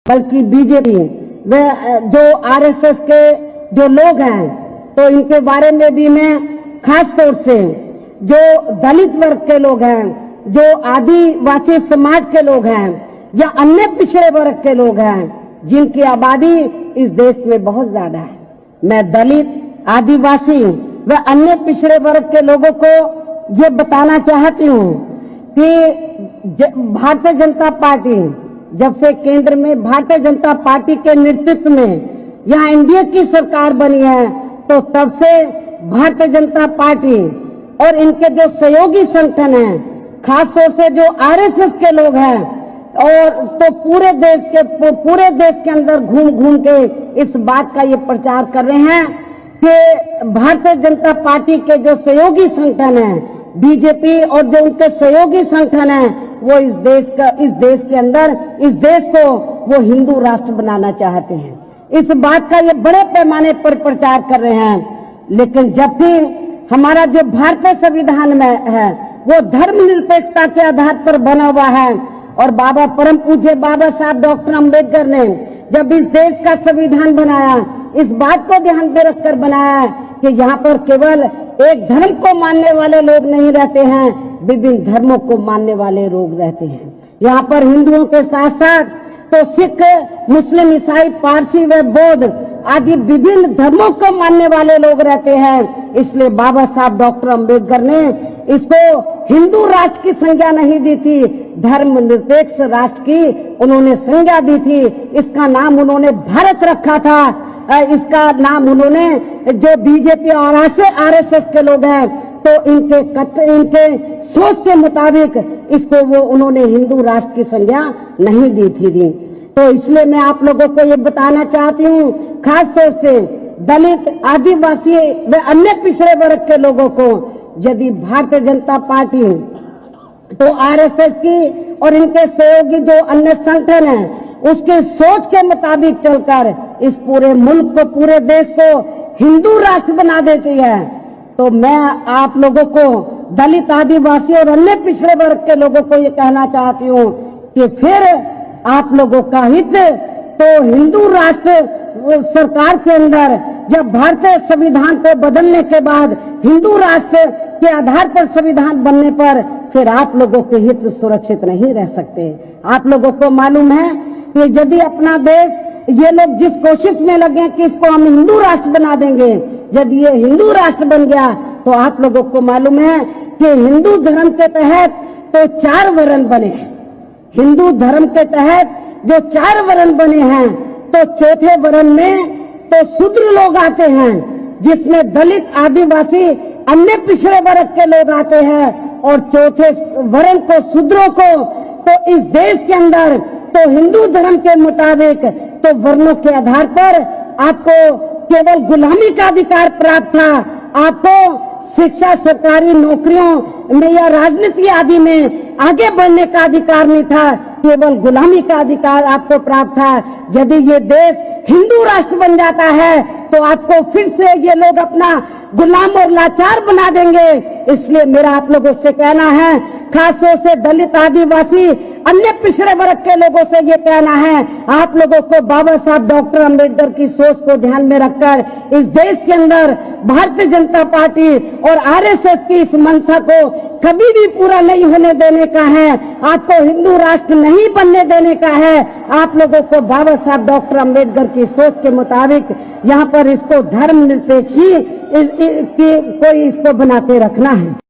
बल्कि बीजेपी वे जो आरएसएस के जो लोग हैं, तो इनके बारे में भी मैं खास तौर से जो दलित वर्ग के लोग हैं, जो आदिवासी समाज के लोग हैं या अन्य पिछड़े वर्ग के लोग हैं जिनकी आबादी इस देश में बहुत ज्यादा है, मैं दलित, आदिवासी व अन्य पिछड़े वर्ग के लोगों को ये बताना चाहती हूँ कि भारतीय जनता पार्टी जब से केंद्र में भारतीय जनता पार्टी के नेतृत्व में यहाँ एनडीए की सरकार बनी है, तो तब से भारतीय जनता पार्टी और इनके जो सहयोगी संगठन हैं, खास तौर से जो आरएसएस के लोग हैं, और तो पूरे देश के अंदर घूम घूम के इस बात का ये प्रचार कर रहे हैं कि भारतीय जनता पार्टी के जो सहयोगी संगठन हैं, बीजेपी और जो उनके सहयोगी संगठन हैं, वो इस देश के अंदर इस देश को वो हिंदू राष्ट्र बनाना चाहते हैं। इस बात का ये बड़े पैमाने पर प्रचार कर रहे हैं। लेकिन जबकि हमारा जो भारतीय संविधान में है वो धर्मनिरपेक्षता के आधार पर बना हुआ है, और बाबा परम पूज्य बाबा साहब डॉक्टर अंबेडकर ने जब इस देश का संविधान बनाया, इस बात को ध्यान में रखकर बनाया कि यहाँ पर केवल एक धर्म को मानने वाले लोग नहीं रहते हैं, विभिन्न धर्मों को मानने वाले लोग रहते हैं। यहाँ पर हिंदुओं के साथ साथ तो सिख, मुस्लिम, ईसाई, पारसी व बौद्ध आदि विभिन्न धर्मों को मानने वाले लोग रहते हैं। इसलिए बाबा साहब डॉक्टर अंबेडकर ने इसको हिंदू राष्ट्र की संज्ञा नहीं दी थी, धर्मनिरपेक्ष राष्ट्र की उन्होंने संज्ञा दी थी। इसका नाम उन्होंने भारत रखा था। इसका नाम उन्होंने जो बीजेपी और आरएसएस के लोग हैं, तो इनके सोच के मुताबिक इसको वो उन्होंने हिंदू राष्ट्र की संज्ञा नहीं दी थी। तो इसलिए मैं आप लोगों को ये बताना चाहती हूँ, खास तौर से दलित, आदिवासी व अन्य पिछड़े वर्ग के लोगों को, यदि भारतीय जनता पार्टी तो आरएसएस की और इनके सहयोगी जो अन्य संगठन हैं उसके सोच के मुताबिक चलकर इस पूरे मुल्क को, पूरे देश को हिंदू राष्ट्र बना देती है, तो मैं आप लोगों को, दलित, आदिवासी और अन्य पिछड़े वर्ग के लोगों को ये कहना चाहती हूँ कि फिर आप लोगों का हित तो हिंदू राष्ट्र सरकार के अंदर, जब भारतीय संविधान को बदलने के बाद हिंदू राष्ट्र के आधार पर संविधान बनने पर फिर आप लोगों के हित सुरक्षित नहीं रह सकते। आप लोगों को मालूम है कि यदि अपना देश, ये लोग जिस कोशिश में लगे कि इसको हम हिंदू राष्ट्र बना देंगे, यदि ये हिंदू राष्ट्र बन गया तो आप लोगों को मालूम है कि हिंदू धर्म के तहत तो 4 वर्ण बने हैं। हिंदू धर्म के तहत जो 4 वर्ण बने हैं, तो चौथे वर्ण में तो शूद्र लोग आते हैं, जिसमें दलित, आदिवासी, अन्य पिछड़े वर्ग के लोग आते हैं, और चौथे वर्ण को, शूद्रों को, तो इस देश के अंदर तो हिंदू धर्म के मुताबिक तो वर्णों के आधार पर आपको केवल गुलामी का अधिकार प्राप्त था। आपको शिक्षा, सरकारी नौकरियों में या राजनीति आदि में आगे बढ़ने का अधिकार नहीं था, केवल गुलामी का अधिकार आपको प्राप्त था। यदि ये देश हिंदू राष्ट्र बन जाता है तो आपको फिर से ये लोग अपना गुलाम और लाचार बना देंगे। इसलिए मेरा आप लोगों से कहना है, खासतौर से दलित, आदिवासी, अन्य पिछड़े वर्ग के लोगों से ये कहना है, आप लोगों को बाबा साहब डॉक्टर अंबेडकर की सोच को ध्यान में रखकर इस देश के अंदर भारतीय जनता पार्टी और आरएसएस की इस मंशा को कभी भी पूरा नहीं होने देने का है। आपको हिंदू राष्ट्र नहीं बनने देने का है। आप लोगों को बाबा साहब डॉक्टर अंबेडकर की सोच के मुताबिक यहाँ पर इसको धर्मनिरपेक्षी कोई इसको बनाते रखना है।